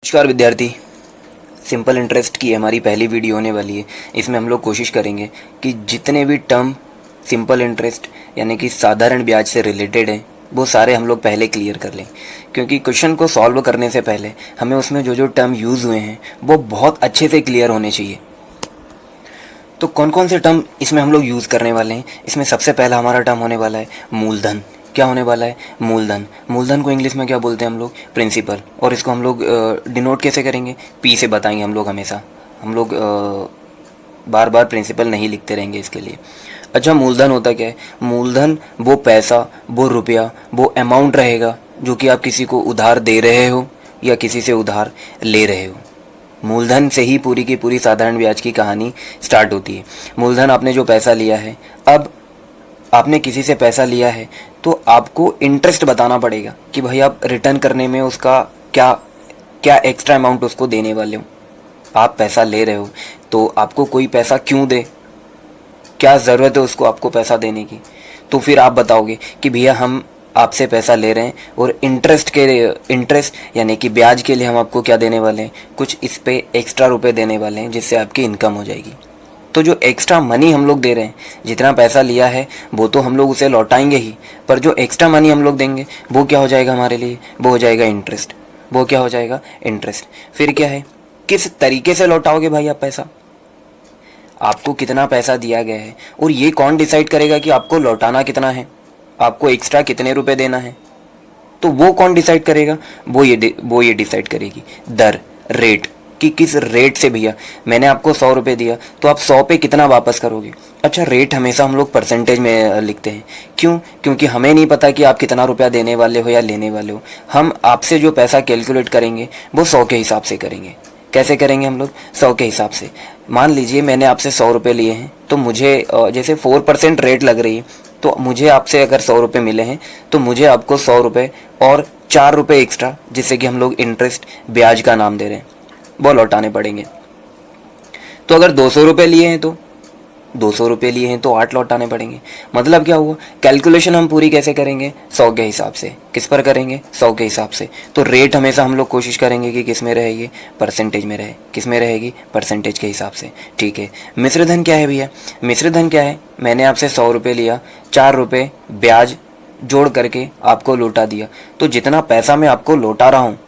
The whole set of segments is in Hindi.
नमस्कार विद्यार्थी। सिंपल इंटरेस्ट की हमारी पहली वीडियो होने वाली है। इसमें हम लोग कोशिश करेंगे कि जितने भी टर्म सिंपल इंटरेस्ट यानी कि साधारण ब्याज से रिलेटेड हैं वो सारे हम लोग पहले क्लियर कर लें, क्योंकि क्वेश्चन को सॉल्व करने से पहले हमें उसमें जो जो टर्म यूज़ हुए हैं वो बहुत अच्छे से क्लियर होने चाहिए। तो कौन कौन से टर्म इसमें हम लोग यूज़ करने वाले हैं? इसमें सबसे पहला हमारा टर्म होने वाला है मूलधन। क्या होने वाला है? मूलधन। मूलधन को इंग्लिश में क्या बोलते हैं हम लोग? प्रिंसिपल। और इसको हम लोग डिनोट कैसे करेंगे? पी से बताएंगे हम लोग हमेशा। हम लोग बार बार प्रिंसिपल नहीं लिखते रहेंगे इसके लिए। अच्छा, मूलधन होता क्या है? मूलधन वो पैसा, वो रुपया, वो अमाउंट रहेगा जो कि आप किसी को उधार दे रहे हो या किसी से उधार ले रहे हो। मूलधन से ही पूरी की पूरी साधारण ब्याज की कहानी स्टार्ट होती है। मूलधन आपने जो पैसा लिया है, अब आपने किसी से पैसा लिया है तो आपको इंटरेस्ट बताना पड़ेगा कि भाई आप रिटर्न करने में उसका क्या क्या एक्स्ट्रा अमाउंट उसको देने वाले हो। आप पैसा ले रहे हो तो आपको कोई पैसा क्यों दे, क्या ज़रूरत है उसको आपको पैसा देने की, तो फिर आप बताओगे कि भैया हम आपसे पैसा ले रहे हैं और इंटरेस्ट यानी कि ब्याज के लिए हम आपको क्या देने वाले हैं, कुछ इस पे एक्स्ट्रा रुपए देने वाले हैं जिससे आपकी इनकम हो जाएगी। तो जो एक्स्ट्रा मनी हम लोग दे रहे हैं, जितना पैसा लिया है वो तो हम लोग उसे लौटाएंगे ही, पर जो एक्स्ट्रा मनी हम लोग देंगे वो क्या हो जाएगा हमारे लिए? वो हो जाएगा इंटरेस्ट। वो क्या हो जाएगा? इंटरेस्ट। फिर क्या है, किस तरीके से लौटाओगे भाई आप पैसा? आपको कितना पैसा दिया गया है और ये कौन डिसाइड करेगा कि आपको लौटाना कितना है, आपको एक्स्ट्रा कितने रुपए देना है? तो वो कौन डिसाइड करेगा? वो ये डिसाइड करेगी दर, रेट, कि किस रेट से भैया मैंने आपको 100 रुपये दिया तो आप 100 पे कितना वापस करोगे। अच्छा, रेट हमेशा हम लोग परसेंटेज में लिखते हैं। क्यों? क्योंकि हमें नहीं पता कि आप कितना रुपया देने वाले हो या लेने वाले हो। हम आपसे जो पैसा कैलकुलेट करेंगे वो 100 के हिसाब से करेंगे। कैसे करेंगे हम लोग? 100 के हिसाब से। मान लीजिए मैंने आपसे 100 रुपये लिए हैं तो मुझे जैसे 4% रेट लग रही है, तो मुझे आपसे अगर 100 रुपये मिले हैं तो मुझे आपको 100 रुपये और 4 रुपये एक्स्ट्रा, जिससे कि हम लोग इंटरेस्ट ब्याज का नाम दे रहे हैं, वो लौटाने पड़ेंगे। तो अगर 200 रुपये लिए हैं तो 200 रुपये लिए हैं तो 8 लौटाने पड़ेंगे। मतलब क्या हुआ? कैलकुलेशन हम पूरी कैसे करेंगे? 100 के हिसाब से। किस पर करेंगे? 100 के हिसाब से। तो रेट हमेशा हम लोग कोशिश करेंगे कि किस में रहेगी? परसेंटेज में रहे। किस में रहेगी? परसेंटेज के हिसाब से। ठीक है। मिश्र धन क्या है भैया? मिश्र धन क्या है? मैंने आपसे 100 रुपये लिया, 4 रुपये ब्याज जोड़ करके आपको लौटा दिया, तो जितना पैसा मैं आपको लौटा रहा हूँ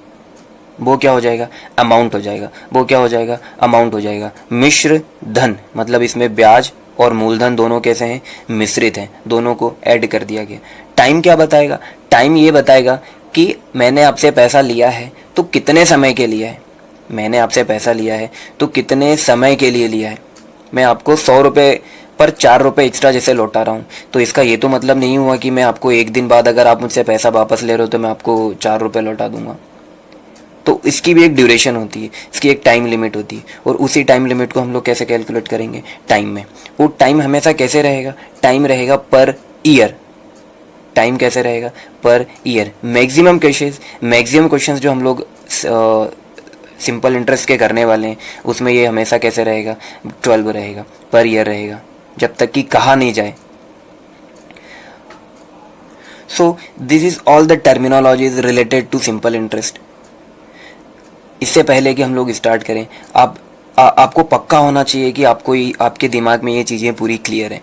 वो क्या हो जाएगा? अमाउंट हो जाएगा। वो क्या हो जाएगा? अमाउंट हो जाएगा। मिश्र धन मतलब इसमें ब्याज और मूलधन दोनों कैसे हैं? मिश्रित हैं। दोनों को ऐड कर दिया गया। टाइम क्या बताएगा? टाइम ये बताएगा कि मैंने आपसे पैसा लिया है तो कितने समय के लिए है। मैंने आपसे पैसा लिया है तो कितने समय के लिए लिया है। मैं आपको 100 रुपये पर 4 रुपये एक्स्ट्रा जैसे लौटा रहा हूँ, तो इसका ये तो मतलब नहीं हुआ कि मैं आपको एक दिन बाद अगर आप मुझसे पैसा वापस ले रहे हो तो मैं आपको 4 रुपये लौटा दूंगा। तो इसकी भी एक ड्यूरेशन होती है, इसकी एक टाइम लिमिट होती है, और उसी टाइम लिमिट को हम लोग कैसे कैलकुलेट करेंगे? टाइम में। वो टाइम हमेशा कैसे रहेगा? टाइम रहेगा पर ईयर। टाइम कैसे रहेगा? Per year. मैक्सिमम क्वेश्चंस जो हम लोग सिंपल इंटरेस्ट के करने वाले हैं उसमें ये हमेशा कैसे रहेगा? 12 रहेगा, पर ईयर रहेगा, जब तक कि कहा नहीं जाए। So this is all the terminologies related to simple interest. इससे पहले कि हम लोग स्टार्ट करें, आपको पक्का होना चाहिए कि आपके दिमाग में ये चीज़ें पूरी क्लियर हैं।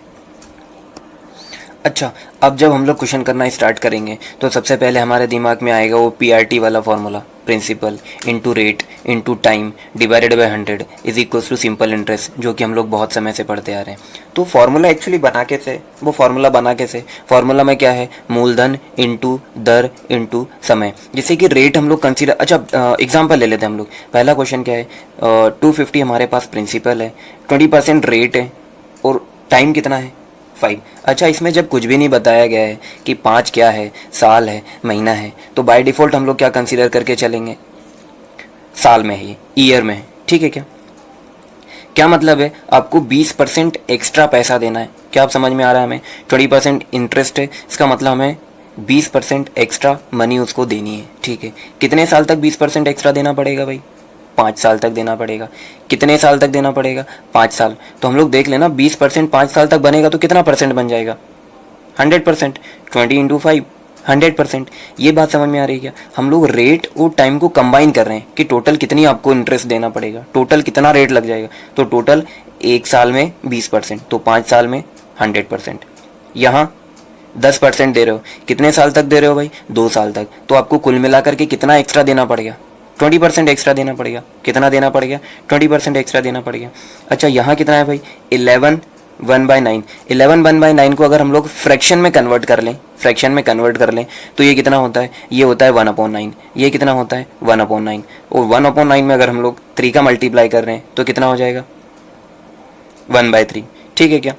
अच्छा, अब जब हम लोग क्वेश्चन करना स्टार्ट करेंगे तो सबसे पहले हमारे दिमाग में आएगा वो पीआरटी वाला formula, principal into rate into time divided by 100 is equals to simple interest, जो कि हम लोग बहुत समय से पढ़ते आ रहे हैं। तो फॉर्मूला एक्चुअली बना कैसे? वो फॉर्मूला बना कैसे? फॉर्मूला में क्या है? मूलधन इंटू दर इंटू समय। जैसे कि रेट हम लोग कंसीडर, अच्छा एग्जाम्पल ले लेते हैं हम लोग। पहला क्वेश्चन क्या है? 250 हमारे पास प्रिंसिपल है, 20% रेट है और टाइम कितना है? 5। अच्छा, इसमें जब कुछ भी नहीं बताया गया है कि 5 क्या है, साल है, महीना है, तो बाय डिफ़ॉल्ट हम लोग क्या कंसीडर करके चलेंगे? साल में ही, ईयर में। ठीक है। क्या मतलब है? आपको 20% एक्स्ट्रा पैसा देना है। क्या आप समझ में आ रहा है हमें? 20% इंटरेस्ट है, इसका मतलब हमें 20% एक्स्ट्रा मनी उसको देनी है। ठीक है। कितने साल तक 20% एक्स्ट्रा देना पड़ेगा भाई? 5 साल तक देना पड़ेगा। कितने साल तक देना पड़ेगा? 5 साल। तो हम लोग देख लेना, 20% 5 साल तक बनेगा तो कितना परसेंट बन जाएगा? 100%। 20 इंटू 5, 100%। ये बात समझ में आ रही है क्या? हम लोग रेट और टाइम को कंबाइन कर रहे हैं कि टोटल कितनी आपको इंटरेस्ट देना पड़ेगा, टोटल कितना रेट लग जाएगा। तो टोटल 1 साल में 20%, तो 5 साल में 100%। यहाँ 10% दे रहे हो, कितने साल तक दे रहे हो भाई? 2 साल तक। तो आपको कुल मिलाकर के कितना एक्स्ट्रा देना पड़ेगा? 20% एक्स्ट्रा देना पड़ेगा। कितना देना पड़ेगा? 20% एक्स्ट्रा देना पड़ेगा। अच्छा, यहाँ कितना है भाई? 11 1/9। 11 1/9 को अगर हम लोग फ्रैक्शन में कन्वर्ट कर लें, फ्रैक्शन में कन्वर्ट कर लें तो ये कितना होता है? ये होता है 1/9। ये कितना होता है? 1/9। और 1/9 में अगर हम लोग 3 का मल्टीप्लाई कर रहे हैं तो कितना हो जाएगा? 1/3। ठीक है क्या?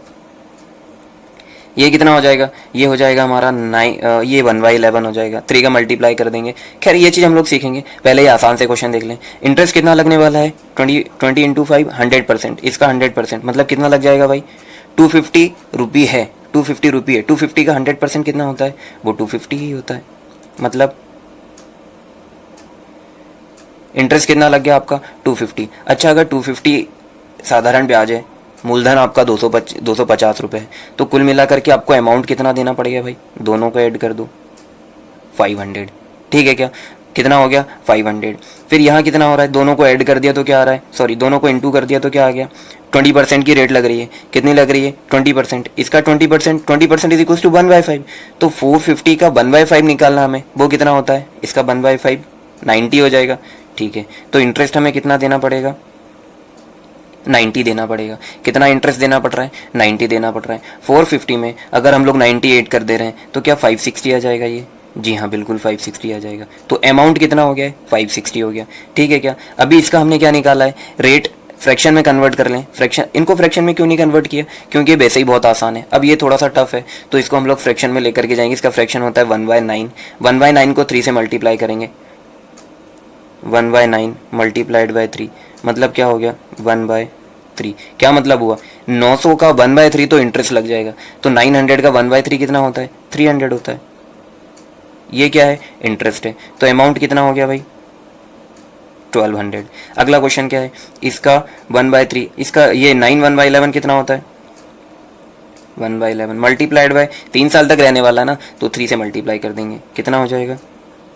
ये कितना हो जाएगा? ये हो जाएगा हमारा 9, ये 1/11 हो जाएगा। 3 का मल्टीप्लाई कर देंगे। खैर ये चीज़ हम लोग सीखेंगे, पहले ये आसान से क्वेश्चन देख लें। इंटरेस्ट कितना लगने वाला है? 20 इंटू 5 100%। इसका 100% मतलब कितना लग जाएगा भाई? 250 रुपये है। 250 रुपये है। 250 का 100% कितना होता है? वो 250 ही होता है। मतलब इंटरेस्ट कितना लग गया आपका? 250। अच्छा, अगर 250 साधारण ब्याज है, मूलधन आपका 250 रुपये है, तो कुल मिलाकर के आपको अमाउंट कितना देना पड़ेगा भाई? दोनों को ऐड कर दो, 500। ठीक है क्या? कितना हो गया? 500। फिर यहाँ कितना हो रहा है? दोनों को ऐड कर दिया तो क्या आ रहा है? सॉरी, दोनों को इंटू कर दिया तो क्या आ गया? 20% की रेट लग रही है। कितनी लग रही है? 20%। इसका 20% इज इक्वल टू 1/5। तो 450 का 1/5 निकालना हमें, वो कितना होता है? इसका 1/5 90 हो जाएगा। ठीक है, तो इंटरेस्ट हमें कितना देना पड़ेगा? 90 देना पड़ेगा। कितना इंटरेस्ट देना पड़ रहा है? 90 देना पड़ रहा है। 450 में अगर हम लोग 98 कर दे रहे हैं तो क्या 560 आ जाएगा ये? जी हाँ, बिल्कुल 560 आ जाएगा। तो अमाउंट कितना हो गया है? 560 हो गया। ठीक है क्या? अभी इसका हमने क्या निकाला है? रेट फ्रैक्शन में कन्वर्ट कर लें। फ्रैक्शन, इनको फ्रैक्शन में क्यों नहीं कन्वर्ट किया? क्योंकि वैसे ही बहुत आसान है। अब ये थोड़ा सा टफ है, तो इसको हम लोग फ्रैक्शन में लेकर के जाएंगे। इसका फ्रैक्शन होता है 1/9। 1/9 को 3 से मल्टीप्लाई करेंगे। 1/9 मल्टीप्लाइड बाई 3 मतलब क्या हो गया? 1/3। क्या मतलब हुआ? 900 का 1/3 तो इंटरेस्ट लग जाएगा, तो 900 का 1/3 कितना होता है? 300 होता है। ये क्या है? इंटरेस्ट है। तो अमाउंट कितना हो गया भाई? 1200। अगला क्वेश्चन क्या है? इसका 1/3, इसका ये 9 1/11 कितना होता है? 1/11 मल्टीप्लाइड बाय 3 साल तक रहने वाला है ना, तो 3 से मल्टीप्लाई कर देंगे। कितना हो जाएगा?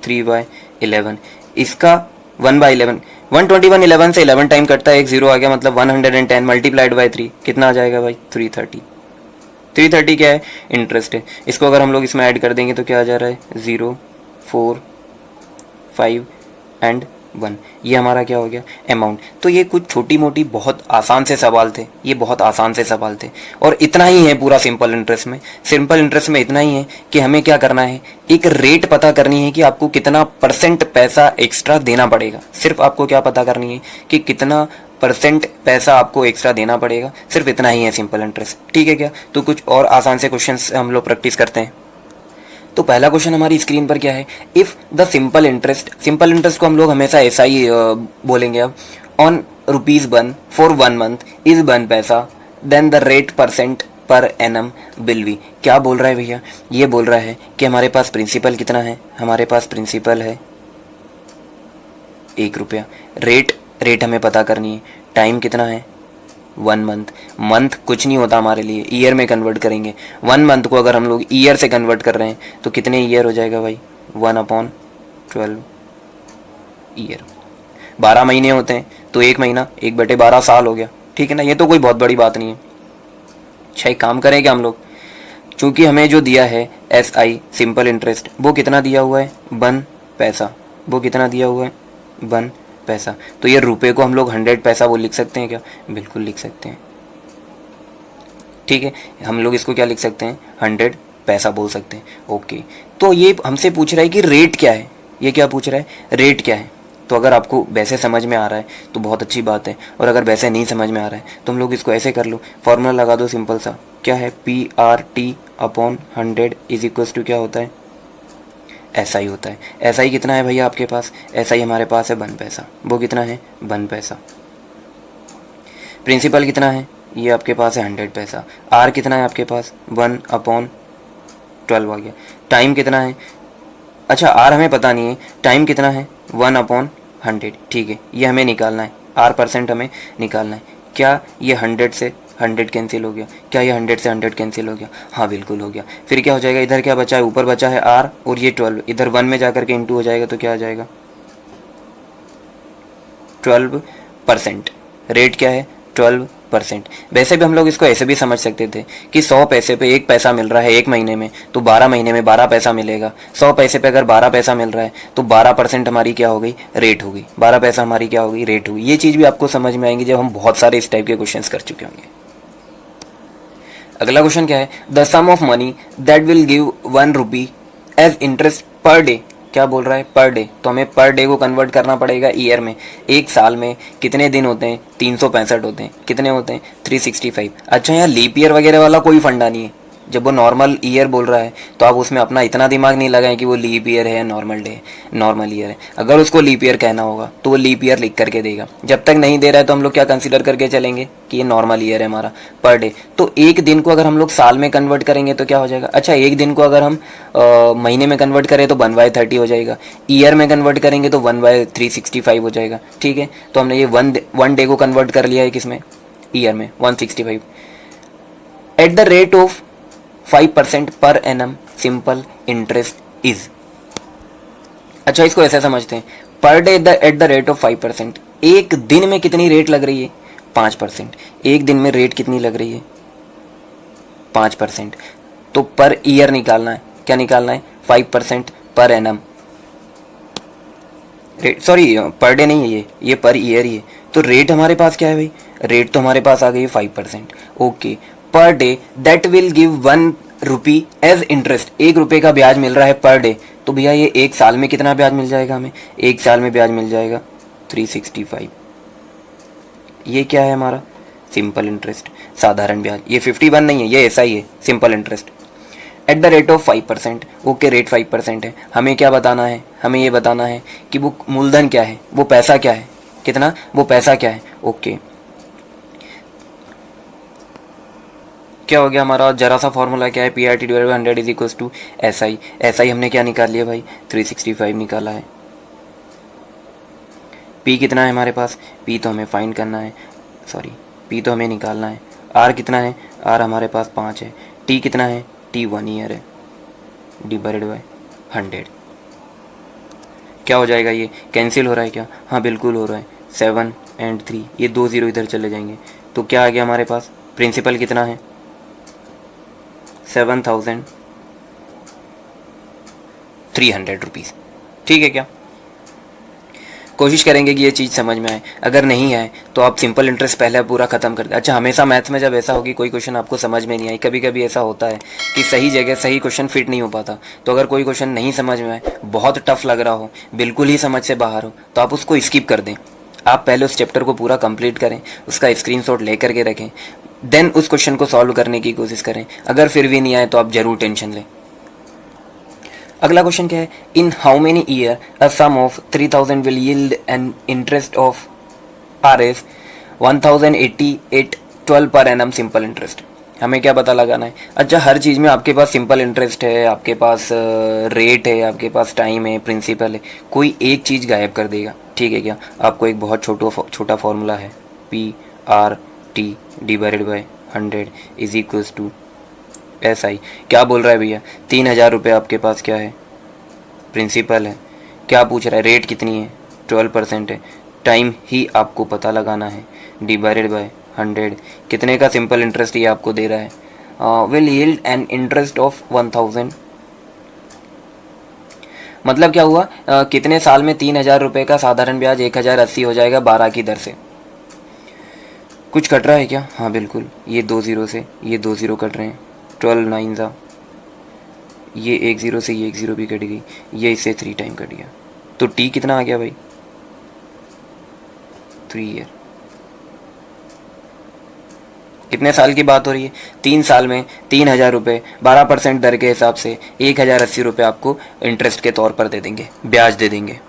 3/11। इसका 1/11, 121 11 से 11 टाइम कटता है, एक जीरो आ गया, मतलब 110 मल्टीप्लाइड बाय 3 कितना आ जाएगा भाई? 330। 330 क्या है? इंटरेस्ट है। इसको अगर हम लोग इसमें ऐड कर देंगे तो क्या आ जा रहा है? 0 4 5 एंड 1। ये हमारा क्या हो गया? अमाउंट। तो ये कुछ छोटी मोटी बहुत आसान से सवाल थे, ये बहुत आसान से सवाल थे, और इतना ही है पूरा सिंपल इंटरेस्ट में। सिंपल इंटरेस्ट में इतना ही है कि हमें क्या करना है? एक रेट पता करनी है कि आपको कितना % पैसा एक्स्ट्रा देना पड़ेगा। सिर्फ आपको क्या पता करनी है कि कितना % पैसा आपको एक्स्ट्रा देना पड़ेगा। सिर्फ इतना ही है सिंपल इंटरेस्ट। ठीक है क्या? तो कुछ और आसान से क्वेश्चन हम लोग प्रैक्टिस करते हैं। तो पहला क्वेश्चन हमारी स्क्रीन पर क्या है? इफ़ द सिंपल इंटरेस्ट को हम लोग हमेशा ऐसा ही बोलेंगे अब, ऑन ₹1 फॉर 1 मंथ इज 1 पैसा, देन द रेट % पर एनम विल बी। क्या बोल रहा है भैया? ये बोल रहा है कि हमारे पास प्रिंसिपल कितना है? हमारे पास प्रिंसिपल है ₹1। रेट हमें पता करनी है। टाइम कितना है? 1 मंथ कुछ नहीं होता हमारे लिए, ईयर में कन्वर्ट करेंगे। 1 मंथ को अगर हम लोग ईयर से कन्वर्ट कर रहे हैं तो कितने ईयर हो जाएगा भाई? 1/12 ईयर। 12 महीने होते हैं, तो 1 महीना 1/12 साल हो गया। ठीक है ना? ये तो कोई बहुत बड़ी बात नहीं है। अच्छा, एक काम करेंगे हम लोग, चूंकि हमें जो दिया है SI सिंपल इंटरेस्ट, वो कितना दिया हुआ है? 1 पैसा। वो कितना दिया हुआ है? 1 पैसा। तो ये रुपए को हम लोग 100 पैसा वो लिख सकते हैं क्या? बिल्कुल लिख सकते हैं। ठीक है, हम लोग इसको क्या लिख सकते हैं? 100 पैसा बोल सकते हैं। ओके, तो ये हमसे पूछ रहा है कि रेट क्या है। ये क्या पूछ रहा है? रेट क्या है। तो अगर आपको वैसे समझ में आ रहा है तो बहुत अच्छी बात है, और अगर वैसे नहीं समझ में आ रहा है तो हम लोग इसको ऐसे कर लो, फॉर्मूला लगा दो सिंपल सा। क्या है? PRT/100 इज इक्वल टू क्या होता है? SI होता है। SI कितना है भैया आपके पास? SI हमारे पास है 1 पैसा। वो कितना है? 1 पैसा। प्रिंसिपल कितना है? ये आपके पास है 100 पैसा। R कितना है आपके पास? 1/12 आ गया। टाइम कितना है? अच्छा, R हमें पता नहीं है, टाइम कितना है? 1/100। ठीक है, ये हमें निकालना है, R % हमें निकालना है। क्या ये 100 से 100 कैंसिल हो गया। क्या ये 100 से 100 कैंसिल हो गया? हाँ बिल्कुल हो गया। फिर क्या हो जाएगा, इधर क्या बचा है, ऊपर बचा है r और ये 12, इधर 1 में जाकर के इंटू हो जाएगा तो क्या आ जाएगा 12%। रेट क्या है 12%। वैसे भी हम लोग इसको ऐसे भी समझ सकते थे कि 100 पैसे पे 1 पैसा मिल रहा है 1 महीने में, तो 12 महीने में 12 पैसा मिलेगा। 100 पैसे पे अगर 12 पैसा मिल रहा है तो 12% हमारी क्या हो गई, रेट हो गई। 12 पैसा हमारी क्या हो गई, रेट हुई। ये चीज़ भी आपको समझ में आएंगी जब हम बहुत सारे इस टाइप के क्वेश्चंस कर चुके होंगे। अगला क्वेश्चन क्या है, the sum of money that will give 1 rupee as interest per day. क्या बोल रहा है, पर डे, तो हमें पर डे को कन्वर्ट करना पड़ेगा ईयर में। एक साल में कितने दिन होते हैं, 365 होते हैं। कितने होते हैं, 365। अच्छा, यहाँ लीप ईयर वगैरह वाला कोई फंडा नहीं है। जब वो नॉर्मल ईयर बोल रहा है तो आप उसमें अपना इतना दिमाग नहीं लगाएं कि वो लीप ईयर है या नॉर्मल डे, नॉर्मल ईयर है। अगर उसको लीप ईयर कहना होगा तो वो लीप ईयर लिख करके देगा। जब तक नहीं दे रहा है तो हम लोग क्या कंसीडर करके चलेंगे कि ये नॉर्मल ईयर है हमारा पर डे। तो एक दिन को अगर हम लोग साल में कन्वर्ट करेंगे तो क्या हो जाएगा, अच्छा एक दिन को अगर हम महीने में कन्वर्ट करें तो 1/30 हो जाएगा। ईयर में कन्वर्ट करेंगे तो 1/365 हो जाएगा। ठीक है, तो हमने ये वन डे को कन्वर्ट कर लिया है किसमें, ईयर में, 165 at the rate of 5% per annum simple interest is. अच्छा, इसको ऐसे समझते हैं, per day at the rate of 5%। एक दिन में कितनी रेट लग रही है, 5%। एक दिन में रेट कितनी लग रही है, 5%। तो पर ईयर निकालना है, क्या निकालना है, 5% per annum. Rate, sorry per day नहीं है, ये पर ईयर ही है। तो रेट हमारे पास क्या है भाई, रेट तो हमारे पास आ गई है 5%। Okay, per day that will give 1 rupee as interest. 1 रुपये का ब्याज मिल रहा है पर डे। तो भैया ये एक साल में कितना ब्याज मिल जाएगा हमें, एक साल में ब्याज मिल जाएगा 365। ये क्या है हमारा, सिंपल इंटरेस्ट, साधारण ब्याज। ये 51 नहीं है, ये ऐसा ही है, simple interest at the rate of 5%। Okay, rate 5% है। हमें क्या बताना है, हमें ये बताना है कि वो मूलधन क्या है, वो पैसा क्या है, कितना, वो पैसा क्या है। ओके, क्या हो गया हमारा, जरा सा फॉर्मूला क्या है, P R T divide by 100 is equals to S I. S I हमने क्या निकाल लिया भाई, 365 निकाला है। पी कितना है हमारे पास, पी तो हमें फाइंड करना है, सॉरी पी तो हमें निकालना है। आर कितना है, आर हमारे पास 5 है। टी कितना है, टी 1 ईयर है, डिवाइडेड बाई 100। क्या हो जाएगा, ये कैंसिल हो रहा है क्या, हाँ बिल्कुल हो रहा है। 7 और 3, ये 2 0 इधर चले जाएंगे। तो क्या आ गया हमारे पास, प्रिंसिपल कितना है, 7,300 रुपीज़। ठीक है क्या, कोशिश करेंगे कि ये चीज़ समझ में आए। अगर नहीं आए तो आप सिंपल इंटरेस्ट पहले पूरा खत्म कर दें। अच्छा, हमेशा मैथ में जब ऐसा होगी कोई क्वेश्चन आपको समझ में नहीं आई, कभी कभी ऐसा होता है कि सही जगह सही क्वेश्चन फिट नहीं हो पाता। तो अगर कोई क्वेश्चन नहीं समझ में आए, बहुत टफ लग रहा हो, बिल्कुल ही समझ से बाहर हो, तो आप उसको स्किप कर दें। आप पहले उस चैप्टर को पूरा कंप्लीट करें, उसका स्क्रीनशॉट ले करके रखें, देन उस क्वेश्चन को सॉल्व करने की कोशिश करें। अगर फिर भी नहीं आए तो आप जरूर टेंशन लें। अगला क्वेश्चन क्या है, in how many year a sum of 3000 will yield an interest of RS 1088 12 per annum simple interest. हमें क्या पता लगाना है, अच्छा हर चीज़ में आपके पास सिंपल इंटरेस्ट है, आपके पास रेट है, आपके पास टाइम है, प्रिंसिपल है, कोई एक चीज़ गायब कर देगा। ठीक है क्या, आपको एक बहुत छोटा फॉर्मूला है, PRT divided by 100 is equals to SI। क्या बोल रहा है भैया, 3000 रुपये आपके पास क्या है, प्रिंसिपल है। क्या पूछ रहा है, रेट कितनी है, 12% है। टाइम ही आपको पता लगाना है, डिवाइडेड बाय 100, कितने का सिंपल इंटरेस्ट ये आपको दे रहा है, will yield an interest of 1000। मतलब क्या हुआ, कितने साल में 3000 रुपये का साधारण ब्याज 1080 हो जाएगा 12 की दर से। कुछ कट रहा है क्या, हाँ बिल्कुल, ये 2 0 से ये 2 0 कट रहे हैं, 12 9 ज़ा, ये 1 0 से ये 1 0 भी कट गई, ये इससे 3 टाइम कट गया। तो टी कितना आ गया भाई, 3 ईयर। कितने साल की बात हो रही है, 3 साल में 3000 रुपये 12% दर के हिसाब से 1080 रुपये आपको इंटरेस्ट के तौर पर दे देंगे, ब्याज दे देंगे।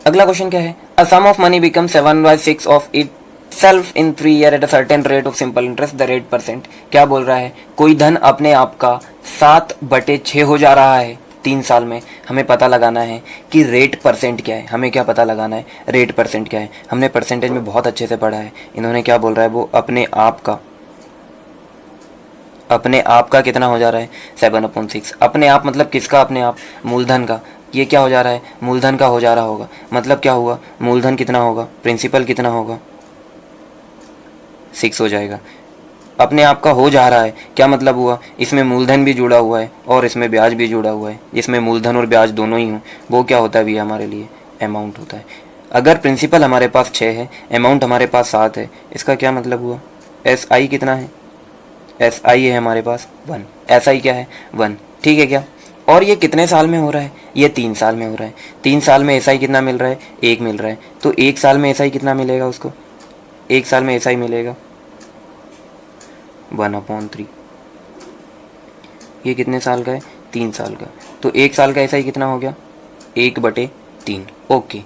अगला क्वेश्चन क्या है, a sum of money become 7/6 of itself in 3 year at a certain rate of simple interest, the rate %। क्या बोल रहा है, कोई धन अपने आप का 7/6 हो जा रहा है 3 साल में हमें पता लगाना है कि रेट परसेंट क्या है। हमें क्या पता लगाना है, रेट परसेंट क्या है। हमने परसेंटेज में बहुत अच्छे से पढ़ा है। इन्होंने क्या बोल रहा है, वो अपने आप का कितना हो जा रहा है 7/6। अपने आप मतलब किसका अपने आप, मूलधन का। ये क्या हो जा रहा है, मूलधन का हो जा रहा होगा। मतलब क्या हुआ, मूलधन कितना होगा, प्रिंसिपल कितना होगा 6 हो जाएगा। अपने आप का हो जा रहा है, क्या मतलब हुआ, इसमें मूलधन भी जुड़ा हुआ है और इसमें ब्याज भी जुड़ा हुआ है। इसमें मूलधन और ब्याज दोनों ही हो, वो क्या होता है भैया हमारे लिए, अमाउंट होता है। अगर प्रिंसिपल हमारे पास 6 है, अमाउंट हमारे पास 7 है, इसका क्या मतलब हुआ, एस आई कितना है, एस आई है हमारे पास 1, एस आई क्या है 1, ठीक है क्या। और ये कितने साल में हो रहा है, ये 3 साल में हो रहा है। 3 साल में एस आई कितना मिल रहा है, 1 मिल रहा है। तो 1 साल में एस आई कितना मिलेगा उसको, 1 साल में एस आई मिलेगा 1/3। ये कितने साल का है, 3 साल का। तो 1 साल का एस आई कितना हो गया, 1/3। ओके,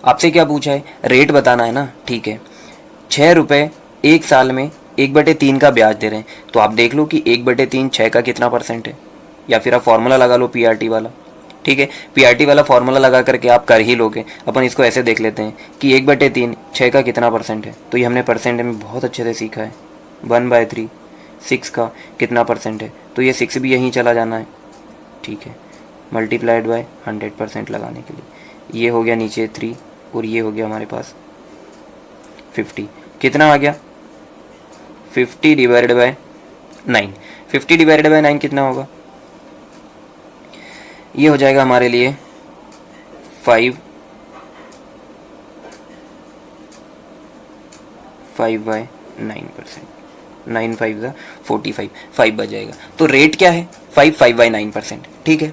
आपसे क्या पूछा है, रेट बताना है ना, ठीक है। 6 रुपये 1 साल में 1/3 का ब्याज दे रहे हैं। तो आप देख लो कि 1/3 6 का कितना परसेंट है, या फिर आप फॉर्मूला लगा लो पीआरटी वाला, ठीक है। पीआरटी वाला फॉर्मूला लगा करके आप कर ही लोगे। अपन इसको ऐसे देख लेते हैं कि 1/3 6 का कितना परसेंट है। तो ये हमने परसेंट में बहुत अच्छे से सीखा है। 1/3 6 का कितना परसेंट है, तो ये 6 भी यहीं चला जाना है, ठीक है। मल्टीप्लाइड बाय 100% लगाने के लिए ये हो गया नीचे 3 और ये हो गया हमारे पास 50। कितना आ गया, 50 डिवाइडेड बाय 9। 50 डिवाइडेड बाय 9 कितना होगा, ये हो जाएगा हमारे लिए 5/9%। 9 5 का 45, 5 बच जाएगा। तो रेट क्या है, 5/9%, ठीक है।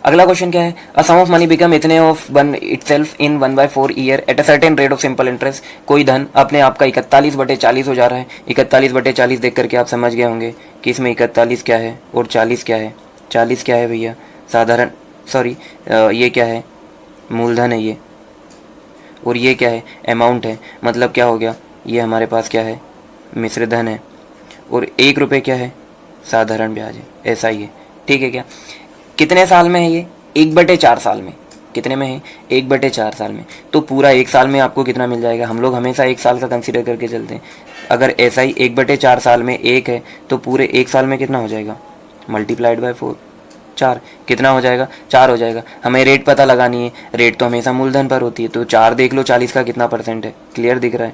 अगला क्वेश्चन क्या है, a sum of money become इतने of one itself in 1/4 year at a certain rate of simple interest. कोई धन अपने आप का 41/40 हो जा रहा है। 41/40 देख करके आप समझ गए होंगे कि इसमें 41 क्या है और 40 क्या है। 40 क्या है भैया, साधारण, सॉरी ये क्या है, मूलधन है ये, और ये क्या है, अमाउंट है। मतलब क्या हो गया, ये हमारे पास क्या है, मिश्र धन है, और 1 रुपये क्या है, साधारण ब्याज है, ऐसा ही है, ठीक है क्या। कितने साल में है ये, 1/4 साल में। कितने में है, 1/4 साल में। तो पूरा 1 साल में आपको कितना मिल जाएगा, हम लोग हमेशा 1 साल का कंसीडर करके चलते हैं। अगर ऐसा ही 1/4 साल में 1 है तो पूरे 1 साल में कितना हो जाएगा, मल्टीप्लाइड बाय 4, 4 कितना हो जाएगा, 4 हो जाएगा। हमें रेट पता लगानी है, रेट तो हमेशा मूलधन पर होती है। तो 4 देख लो, 40 का कितना परसेंट है, क्लियर दिख रहा है,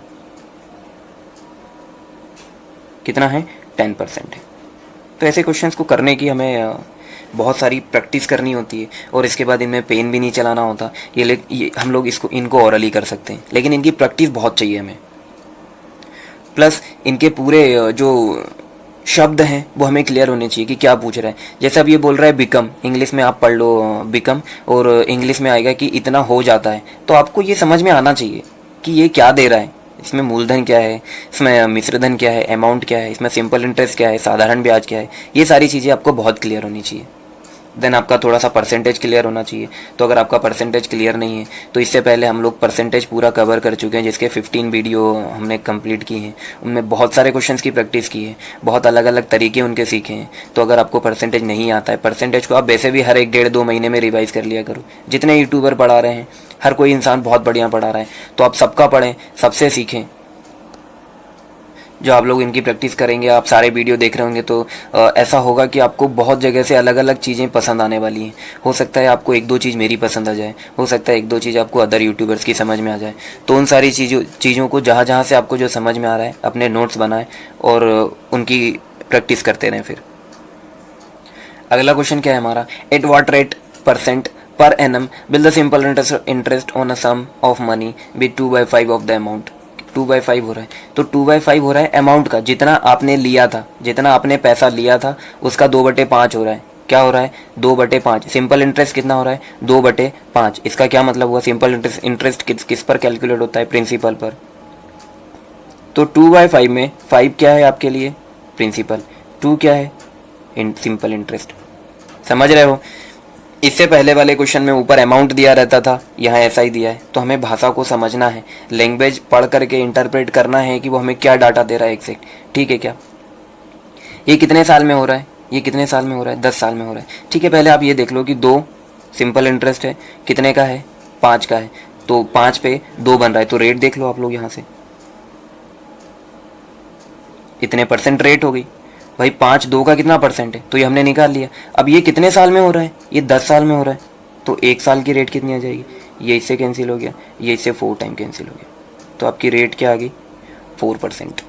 कितना है, 10% है। तो ऐसे क्वेश्चंस को करने की हमें बहुत सारी प्रैक्टिस करनी होती है, और इसके बाद इनमें पेन भी नहीं चलाना होता। ये हम लोग इनको ओरली कर सकते हैं, लेकिन इनकी प्रैक्टिस बहुत चाहिए हमें। प्लस इनके पूरे जो शब्द हैं वो हमें क्लियर होने चाहिए कि क्या पूछ रहा है। जैसे अब ये बोल रहा है बिकम, इंग्लिश में आप पढ़ लो बिकम, और इंग्लिश में आएगा कि इतना हो जाता है। तो आपको ये समझ में आना चाहिए कि ये क्या दे रहा है, इसमें मूलधन क्या है, इसमें मिश्रधन क्या है, अमाउंट क्या है, इसमें सिंपल इंटरेस्ट क्या है, साधारण ब्याज क्या है। ये सारी चीज़ें आपको बहुत क्लियर होनी चाहिए। देन आपका थोड़ा सा परसेंटेज क्लियर होना चाहिए। तो अगर आपका परसेंटेज क्लियर नहीं है, तो इससे पहले हम लोग परसेंटेज पूरा कवर कर चुके हैं, जिसके 15 वीडियो हमने कंप्लीट की हैं। उनमें बहुत सारे क्वेश्चंस की प्रैक्टिस की है, बहुत अलग अलग तरीके उनके सीखे हैं। तो अगर आपको परसेंटेज नहीं आता है, परसेंटेज को आप वैसे भी हर 1 डेढ़ 2 महीने में रिवाइज कर लिया करो। जितने यूट्यूबर पढ़ा रहे हैं, हर कोई इंसान बहुत बढ़िया पढ़ा रहा है, तो आप सबका पढ़ें, सबसे सीखें। जो आप लोग इनकी प्रैक्टिस करेंगे, आप सारे वीडियो देख रहे होंगे, तो ऐसा होगा कि आपको बहुत जगह से अलग अलग चीज़ें पसंद आने वाली हैं। हो सकता है आपको 1-2 चीज़ मेरी पसंद आ जाए, हो सकता है 1-2 चीज़ आपको अदर यूट्यूबर्स की समझ में आ जाए। तो उन सारी चीज़ों को जहाँ जहाँ से आपको जो समझ में आ रहा है, अपने नोट्स बनाएं और उनकी प्रैक्टिस करते रहें। फिर अगला क्वेश्चन क्या है हमारा, at what rate percent per annum will the simple interest on a sum of money be 2/5 of the amount. 2/5 हो रहा है, तो 2/5 हो रहा है अमाउंट का, जितना आपने लिया था, जितना आपने पैसा लिया था उसका 2/5 हो रहा है। क्या हो रहा है, 2/5। सिंपल इंटरेस्ट कितना हो रहा है, 2/5। इसका क्या मतलब हुआ, सिंपल इंटरेस्ट किस पर कैलकुलेट होता है, प्रिंसिपल पर। तो 2/5 में 5 क्या है आपके लिए, प्रिंसिपल, 2 क्या है, सिंपल इंटरेस्ट। समझ रहे हो। इससे पहले वाले क्वेश्चन में ऊपर अमाउंट दिया रहता था, यहाँ ऐसा ही दिया है। तो हमें भाषा को समझना है, लैंग्वेज पढ़ करके इंटरप्रेट करना है कि वो हमें क्या डाटा दे रहा है एग्जैक्ट, ठीक है क्या। ये कितने साल में हो रहा है, ये कितने साल में हो रहा है? 10 साल में हो रहा है। ठीक है, पहले आप ये देख लो कि 2 सिंपल इंटरेस्ट है, कितने का है? 5 का है, तो 5 पे 2 बन रहा है, तो रेट देख लो आप लोग यहाँ से, इतने परसेंट रेट हो गई भाई। 5 2 का कितना परसेंट है? तो ये हमने निकाल लिया। अब ये कितने साल में हो रहा है? ये 10 साल में हो रहा है, तो 1 साल की रेट कितनी आ जाएगी? ये इससे कैंसिल हो गया, ये इससे 4 टाइम कैंसिल हो गया, तो आपकी रेट क्या आ गई? 4%।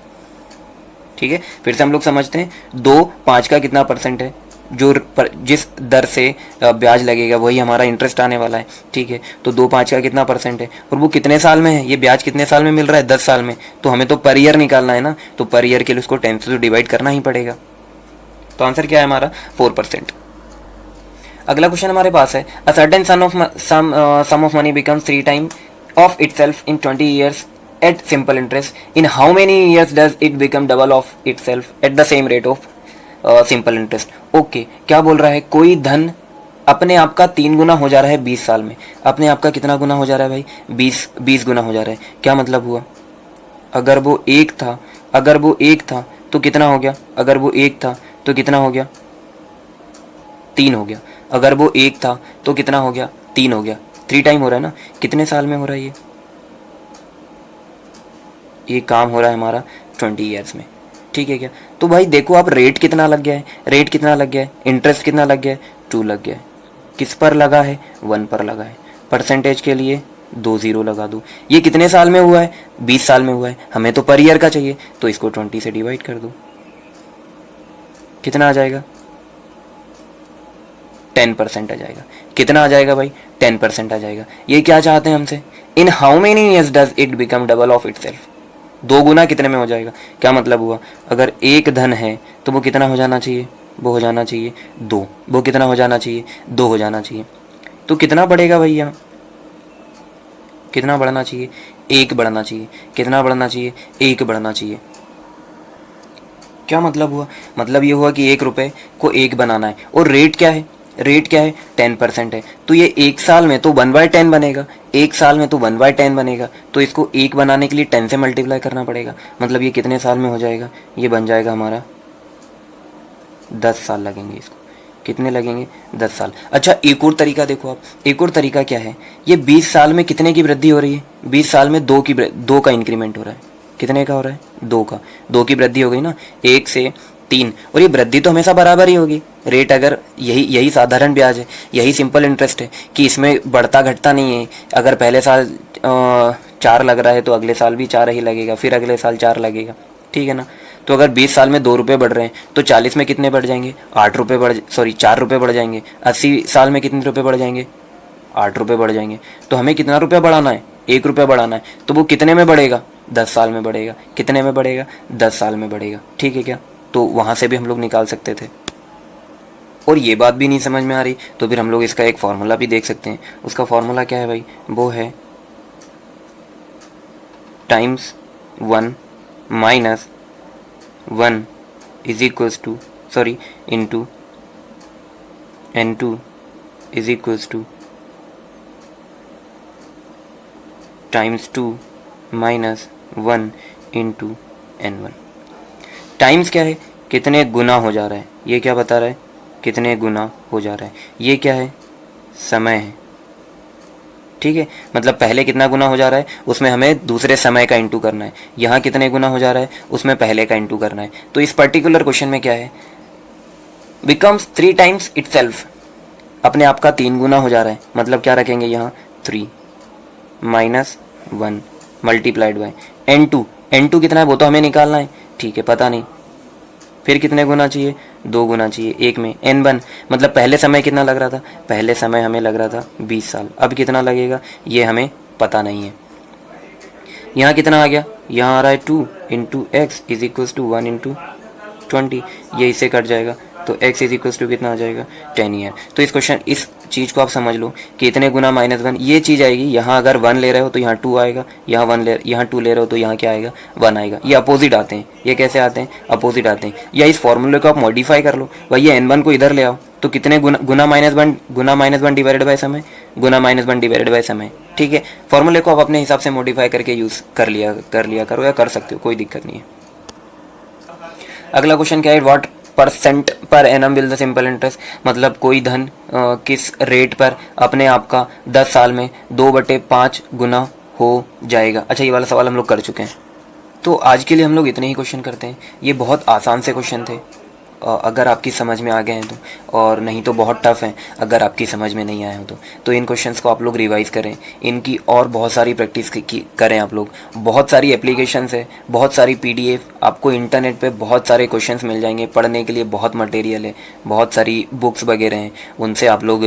ठीक है, फिर से हम लोग समझते हैं। 2 5 का कितना परसेंट है? जिस दर से ब्याज लगेगा वही हमारा इंटरेस्ट आने वाला है। ठीक है, तो 2 5 का कितना परसेंट है और वो कितने साल में है? ये ब्याज कितने साल में मिल रहा है? 10 साल में। तो हमें तो पर ईयर निकालना है ना, तो पर ईयर के लिए उसको 10 से तो डिवाइड करना ही पड़ेगा। तो आंसर क्या है हमारा? 4%। अगला क्वेश्चन हमारे पास है, a certain sum of money becomes 3 time of itself in 20 years at simple interest, in how many years does it become double of itself at the same rate of simple interest? Okay, क्या बोल रहा है? कोई धन अपने आप का 3 गुना हो जा रहा है 20 साल में। अपने आप का कितना गुना हो जा रहा है भाई? 20 गुना हो जा रहा है। क्या मतलब हुआ? अगर वो एक था तो कितना हो गया? अगर वो एक था तो कितना हो गया? 3 हो गया। अगर वो एक था तो कितना हो गया? 3 हो गया। 3 टाइम हो रहा है ना। कितने साल में हो रहा है ये काम हो रहा है हमारा 20 ईयर्स में। ठीक है क्या? तो भाई देखो आप, रेट कितना लग गया है? रेट कितना लग गया है? इंटरेस्ट कितना लग गया है? 2 लग गया है। किस पर लगा है? 1 पर लगा है। परसेंटेज के लिए 2 0 लगा दो। ये कितने साल में हुआ है? 20 साल में हुआ है। हमें तो पर ईयर का चाहिए, तो इसको 20 से डिवाइड कर दो। कितना आ जाएगा? 10% आ जाएगा। कितना आ जाएगा भाई? 10% आ जाएगा। ये क्या चाहते हैं हमसे? इन how many years does it become double of itself? 2 गुना कितने में हो जाएगा? क्या मतलब हुआ? अगर एक धन है तो वो कितना हो जाना चाहिए? वो हो जाना चाहिए 2। वो कितना हो जाना चाहिए? 2 हो जाना चाहिए। तो कितना बढ़ेगा भाई यहाँ? कितना बढ़ना चाहिए? 1 बढ़ना चाहिए। कितना बढ़ना चाहिए? 1 बढ़ना चाहिए। क्या मतलब हुआ? मतलब ये हुआ कि 1 रुपए को 1 बनाना है। और रेट क्या है? रेट क्या है? 10% है। तो ये 1 साल में तो 1/10 बनेगा। 1 साल में तो 1/10 बनेगा, तो इसको 1 बनाने के लिए 10 से मल्टीप्लाई करना पड़ेगा। मतलब ये कितने साल में हो जाएगा? ये बन जाएगा हमारा 10 साल लगेंगे इसको। कितने लगेंगे? 10 साल। अच्छा, एक और तरीका देखो आप। एक और तरीका क्या है? ये 20 साल में कितने की वृद्धि हो रही है? 20 साल में 2 का इंक्रीमेंट हो रहा है। कितने का हो रहा है? 2 का। 2 की वृद्धि हो गई ना, 1 से 3। और ये वृद्धि तो हमेशा बराबर ही होगी। रेट अगर यही साधारण ब्याज है, यही सिंपल इंटरेस्ट है कि इसमें बढ़ता घटता नहीं है। अगर पहले साल 4 लग रहा है तो अगले साल भी 4 ही लगेगा, फिर अगले साल 4 लगेगा। ठीक है ना? तो अगर 20 साल में 2 रुपये बढ़ रहे हैं तो 40 में कितने बढ़ जाएंगे? 4 रुपये बढ़ जाएंगे। 80 साल में कितने रुपये बढ़ जाएंगे? 8 रुपये बढ़ जाएंगे। तो हमें कितना रुपया बढ़ाना है? 1 रुपया बढ़ाना है। तो वो कितने में बढ़ेगा? 10 साल में बढ़ेगा। कितने में बढ़ेगा? 10 साल में बढ़ेगा। ठीक है क्या? तो वहाँ से भी हम लोग निकाल सकते थे। और ये बात भी नहीं समझ में आ रही तो फिर हम लोग इसका एक फॉर्मूला भी देख सकते हैं। उसका फॉर्मूला क्या है भाई? वो है times 1 minus 1 is equals two into N2 is equals two times 2 minus 1 into N1। Times क्या है? कितने गुना हो जा रहा है। ये क्या बता रहा है? कितने गुना हो जा रहा है। ये क्या है? समय है। ठीक है, मतलब पहले कितना गुना हो जा रहा है उसमें हमें दूसरे समय का इंटू करना है। यहाँ कितने गुना हो जा रहा है उसमें पहले का इंटू करना है। तो इस पर्टिकुलर क्वेश्चन में क्या है? बिकम्स 3 टाइम्स इटसेल्फ, अपने आप का 3 गुना हो जा रहा है। मतलब क्या रखेंगे यहाँ? 3 माइनस 1 मल्टीप्लाइड बाय N2 कितना है वो तो हमें निकालना है। ठीक है, पता नहीं। फिर कितने गुना चाहिए? 2 गुना चाहिए। 1 में N1, मतलब पहले समय कितना लग रहा था? पहले समय हमें लग रहा था 20 साल। अब कितना लगेगा ये हमें पता नहीं है। यहाँ कितना आ गया? यहाँ आ रहा है 2 into x is equals to 1 into 20। ये इससे कट जाएगा तो x इज इक्वल्स टू कितना आ जाएगा? 10 ईयर। तो इस चीज़ को आप समझ लो कि इतने गुना -1 ये चीज़ आएगी। यहाँ अगर 1 ले रहे हो तो यहाँ 2 आएगा, यहाँ 2 ले रहे हो तो यहाँ क्या आएगा? 1 आएगा। ये अपोजिट आते हैं। ये कैसे आते हैं? अपोजिट आते हैं। या इस फॉर्मूले को आप मॉडिफाई कर लो भाई, ये N1 को इधर ले आओ तो कितने गुना -1 डिवाइडेड बाय समय, गुना -1 डिवाइडेड बाय समय। ठीक है, फॉर्मूले को आप अपने हिसाब से मॉडिफाई करके यूज़ कर लिया करो या कर सकते हो, कोई दिक्कत नहीं है। अगला क्वेश्चन क्या है? What percent per annum will the simple interest, मतलब कोई धन किस रेट पर अपने आप का 10 साल में 2/5 गुना हो जाएगा। अच्छा, ये वाला सवाल हम लोग कर चुके हैं। तो आज के लिए हम लोग इतने ही क्वेश्चन करते हैं। ये बहुत आसान से क्वेश्चन थे, अगर आपकी समझ में आ गए हैं तो, और नहीं तो बहुत टफ हैं अगर आपकी समझ में नहीं आए हो तो इन क्वेश्चंस को आप लोग रिवाइज़ करें, इनकी और बहुत सारी प्रैक्टिस करें आप लोग। बहुत सारी एप्लीकेशंस है, बहुत सारी पीडीएफ, आपको इंटरनेट पे बहुत सारे क्वेश्चंस मिल जाएंगे, पढ़ने के लिए बहुत मटेरियल है, बहुत सारी बुक्स वगैरह हैं, उनसे आप लोग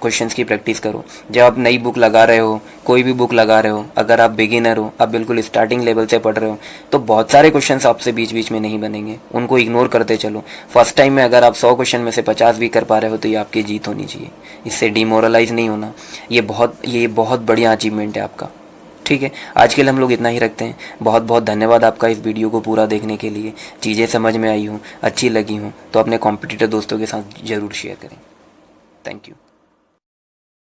क्वेश्चंस की प्रैक्टिस करो। जब आप नई बुक लगा रहे हो, कोई भी बुक लगा रहे हो, अगर आप बिगिनर हो, आप बिल्कुल स्टार्टिंग लेवल से पढ़ रहे हो, तो बहुत सारे क्वेश्चंस आपसे बीच बीच में नहीं बनेंगे, उनको इग्नोर करते चलो। फर्स्ट टाइम में अगर आप 100 क्वेश्चन में से 50 भी कर पा रहे हो तो ये आपकी जीत होनी चाहिए, इससे डिमोरलाइज नहीं होना। ये बहुत बढ़िया अचीवमेंट है आपका। ठीक है, आज के लिए हम लोग इतना ही रखते हैं। बहुत बहुत धन्यवाद आपका इस वीडियो को पूरा देखने के लिए। चीज़ें समझ में आई हूँ, अच्छी लगी हूँ तो अपने कॉम्पिटिटर दोस्तों के साथ ज़रूर शेयर करें। Thank you.